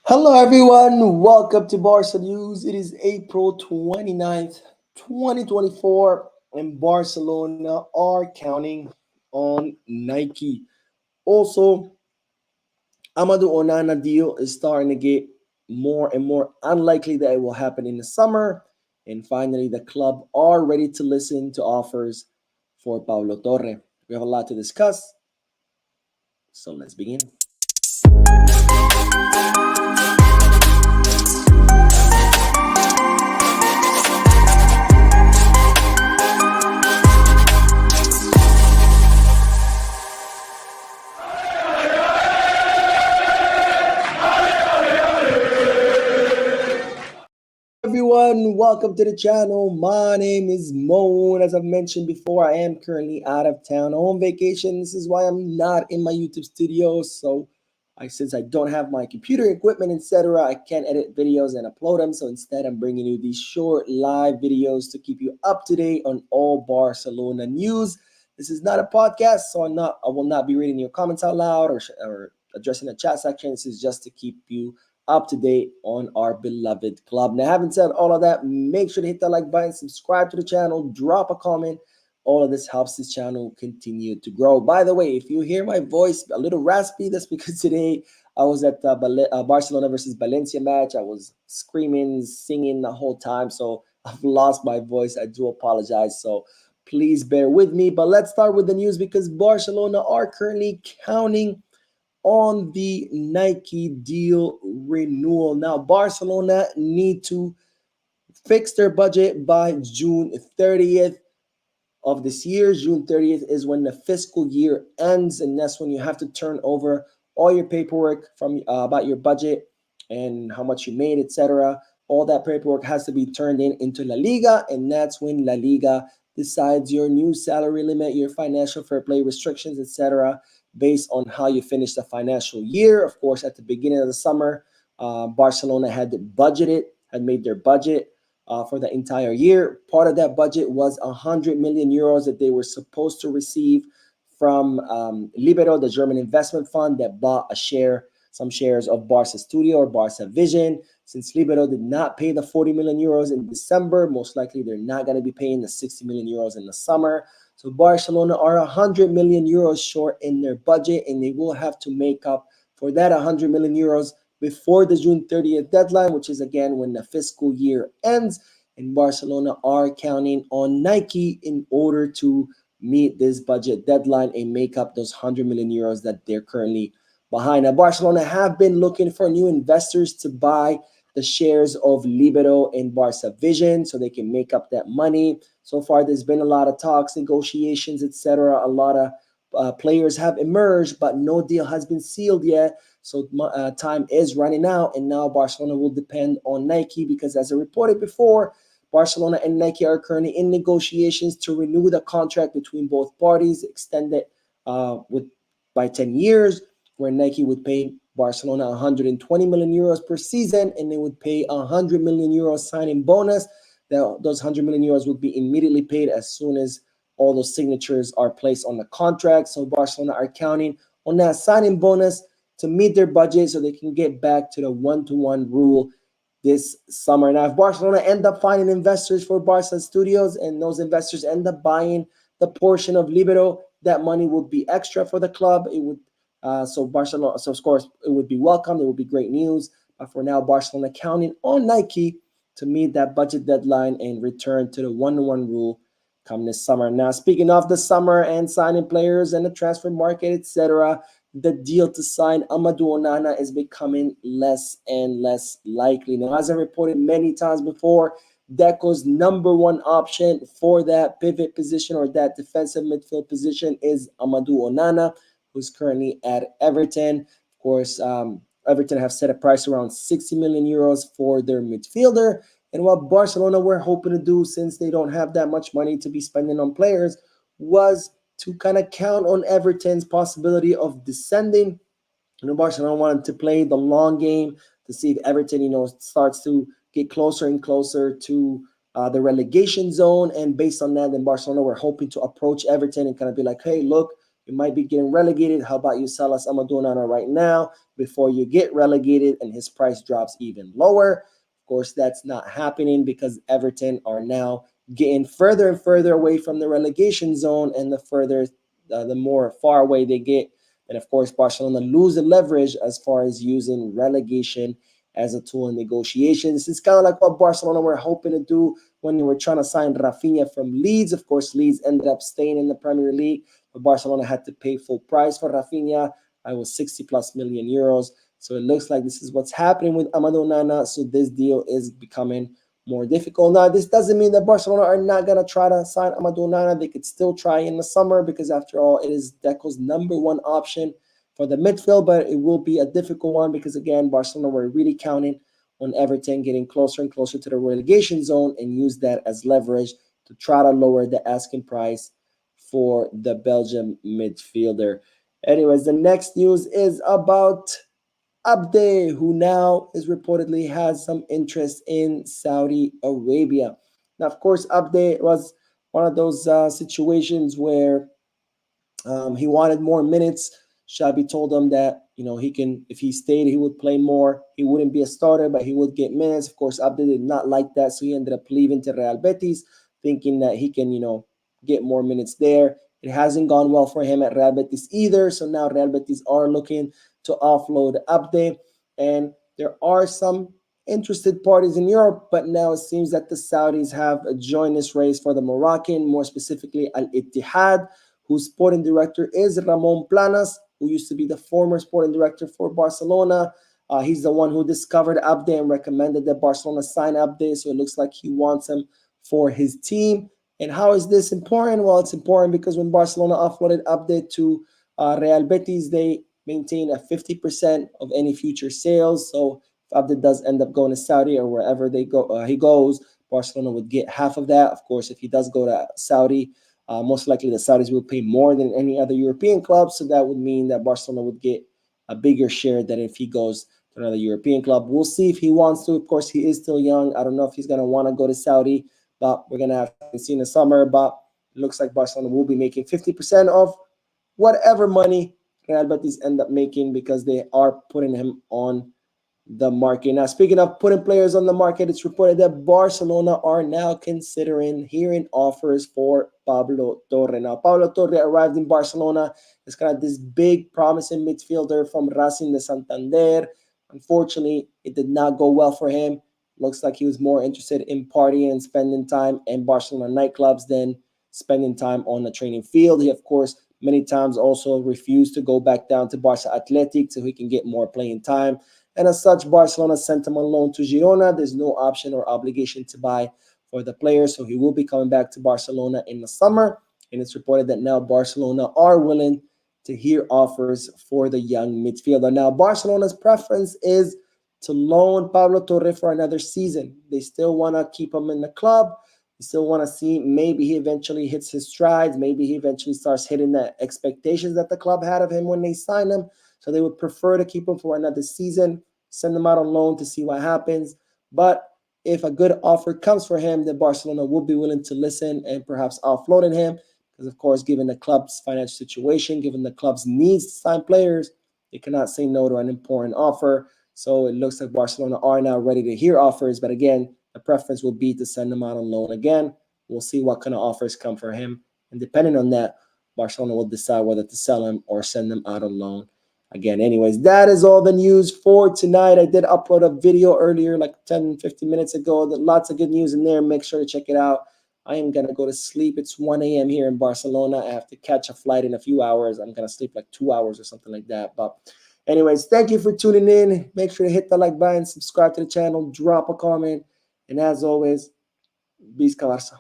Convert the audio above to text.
Hello, everyone. Welcome to Barca News. It is April 29th, 2024, and Barcelona are counting on Nike. Also, Amadou Onana deal is starting to get more and more unlikely that it will happen in the summer. And finally, the club are ready to listen to offers for Pablo Torre. We have a lot to discuss, so let's begin. Hello, everyone. Welcome to the channel. My name is Moan. As I've mentioned before, I am currently out of town on vacation. This is why I'm not in my YouTube studio. So, since I don't have my computer equipment, etc., I can't edit videos and upload them. So instead, I'm bringing you these short live videos to keep you up to date on all Barcelona news. This is not a podcast, so I will not be reading your comments out loud or addressing the chat section. This is just to keep you up to date on our beloved club. Now, having said all of that, make sure to hit that like button, subscribe to the channel, drop a comment. All of this helps this channel continue to grow. By the way, if you hear my voice a little raspy, that's because today I was at the Barcelona versus Valencia match. I was screaming, singing the whole time, so I've lost my voice. I do apologize. So please bear with me. But let's start with the news because Barcelona are currently counting on the Nike deal renewal. Now, Barcelona need to fix their budget by June 30th of this year. June 30th is when the fiscal year ends, and that's when you have to turn over all your paperwork from about your budget and how much you made, etc. All that paperwork has to be turned into La Liga, and that's when La Liga decides your new salary limit, your financial fair play restrictions, etc., based on how you finish the financial year. Of course, at the beginning of the summer, Barcelona had made their budget for the entire year. Part of that budget was 100 million euros that they were supposed to receive from Libero, the German investment fund that bought some shares of Barca Studio or Barca Vision. Since Libero did not pay the 40 million euros in December, most likely they're not going to be paying the 60 million euros in the summer. So Barcelona are 100 million euros short in their budget, and they will have to make up for that 100 million euros before the June 30th deadline, which is again when the fiscal year ends. And Barcelona are counting on Nike in order to meet this budget deadline and make up those 100 million euros that they're currently behind. Now, Barcelona have been looking for new investors to buy the shares of Libero and Barca Vision so they can make up that money. So far, there's been a lot of talks, negotiations, etc. A lot of players have emerged, but no deal has been sealed yet. So time is running out, and now Barcelona will depend on Nike because, as I reported before, Barcelona and Nike are currently in negotiations to renew the contract between both parties, extend it by 10 years, where Nike would pay Barcelona 120 million euros per season, and they would pay 100 million euros signing bonus. Those 100 million euros would be immediately paid as soon as all those signatures are placed on the contract. So Barcelona are counting on that signing bonus to meet their budget so they can get back to the one-to-one rule this summer. Now, if Barcelona end up finding investors for Barca Studios and those investors end up buying the portion of Libero, that money would be extra for the club. It would so Barcelona, so of course, it would be welcome. It would be great news. But for now, Barcelona counting on Nike to meet that budget deadline and return to the one-to-one rule come this summer. Now, speaking of the summer and signing players and the transfer market, etc., the deal to sign Amadou Onana is becoming less and less likely. Now, as I reported many times before, Deco's number one option for that pivot position or that defensive midfield position is Amadou Onana, who's currently at Everton. Of course, Everton have set a price around 60 million euros for their midfielder. And what Barcelona were hoping to do, since they don't have that much money to be spending on players, was to kind of count on Everton's possibility of descending. Barcelona wanted to play the long game to see if Everton, starts to get closer and closer to the relegation zone. And based on that, then Barcelona were hoping to approach Everton and kind of be like, hey, look, You might be getting relegated. How about you sell us Amadou Onana right now before you get relegated and his price drops even lower? Of course, that's not happening because Everton are now getting further and further away from the relegation zone, and the more far away they get, and of course, Barcelona lose the leverage as far as using relegation as a tool in negotiations. It's kind of like what Barcelona were hoping to do when they were trying to sign Rafinha from Leeds. Of course, Leeds ended up staying in the Premier League, but Barcelona had to pay full price for Rafinha. I was 60 plus million euros. So it looks like this is what's happening with Amadou Onana. So this deal is becoming more difficult. Now, this doesn't mean that Barcelona are not going to try to sign Amadou Onana. They could still try in the summer because, after all, it is Deco's number one option for the midfield, but it will be a difficult one because, again, Barcelona were really counting on Everton getting closer and closer to the relegation zone and use that as leverage to try to lower the asking price for the Belgian midfielder. Anyways, the next news is about Abde, who now is reportedly has some interest in Saudi Arabia. Now, of course, Abde was one of those situations where he wanted more minutes. Xabi told him that he can, if he stayed, he would play more. He wouldn't be a starter, but he would get minutes. Of course, Abde did not like that, so he ended up leaving to Real Betis, thinking that he can get more minutes there. It hasn't gone well for him at Real Betis either. So now Real Betis are looking to offload Abde, and there are some interested parties in Europe, but now it seems that the Saudis have joined this race for the Moroccan, more specifically Al Ittihad, whose sporting director is Ramon Planas, who used to be the former sporting director for Barcelona. He's the one who discovered Abde and recommended that Barcelona sign Abde, so it looks like he wants him for his team. And how is this important? Well, it's important because when Barcelona offloaded Abde to Real Betis, they maintain a 50% of any future sales. So if Abde does end up going to Saudi or wherever he goes, Barcelona would get half of that. Of course, if he does go to Saudi, most likely the Saudis will pay more than any other European club. So that would mean that Barcelona would get a bigger share than if he goes to another European club. We'll see if he wants to. Of course, he is still young. I don't know if he's going to want to go to Saudi, but we're going to have to see in the summer. But it looks like Barcelona will be making 50% of whatever money Real Betis end up making because they are putting him on the market. Now, speaking of putting players on the market, it's reported that Barcelona are now considering hearing offers for Pablo Torre. Now, Pablo Torre arrived in Barcelona as kind of this big, promising midfielder from Racing de Santander. Unfortunately, it did not go well for him. Looks like he was more interested in partying and spending time in Barcelona nightclubs than spending time on the training field. He, of course, many times also refused to go back down to Barca Athletic so he can get more playing time. And as such, Barcelona sent him on loan to Girona. There's no option or obligation to buy for the player, so he will be coming back to Barcelona in the summer. And it's reported that now Barcelona are willing to hear offers for the young midfielder. Now, Barcelona's preference is to loan Pablo Torre for another season. They still want to keep him in the club. They still want to see maybe he eventually hits his strides. Maybe he eventually starts hitting the expectations that the club had of him when they signed him. So they would prefer to keep him for another season, send him out on loan to see what happens. But if a good offer comes for him, then Barcelona will be willing to listen and perhaps offloading him. Because, of course, given the club's financial situation, given the club's needs to sign players, they cannot say no to an important offer. So it looks like Barcelona are now ready to hear offers. But again, the preference will be to send him out on loan again. We'll see what kind of offers come for him. And depending on that, Barcelona will decide whether to sell him or send him out on loan again. Anyways, that is all the news for tonight. I did upload a video earlier, like 10, 15 minutes ago. Lots of good news in there. Make sure to check it out. I am going to go to sleep. It's 1 a.m. here in Barcelona. I have to catch a flight in a few hours. I'm going to sleep like 2 hours or something like that. But anyways, thank you for tuning in. Make sure to hit the like button, subscribe to the channel, drop a comment. And as always, Visca Barça.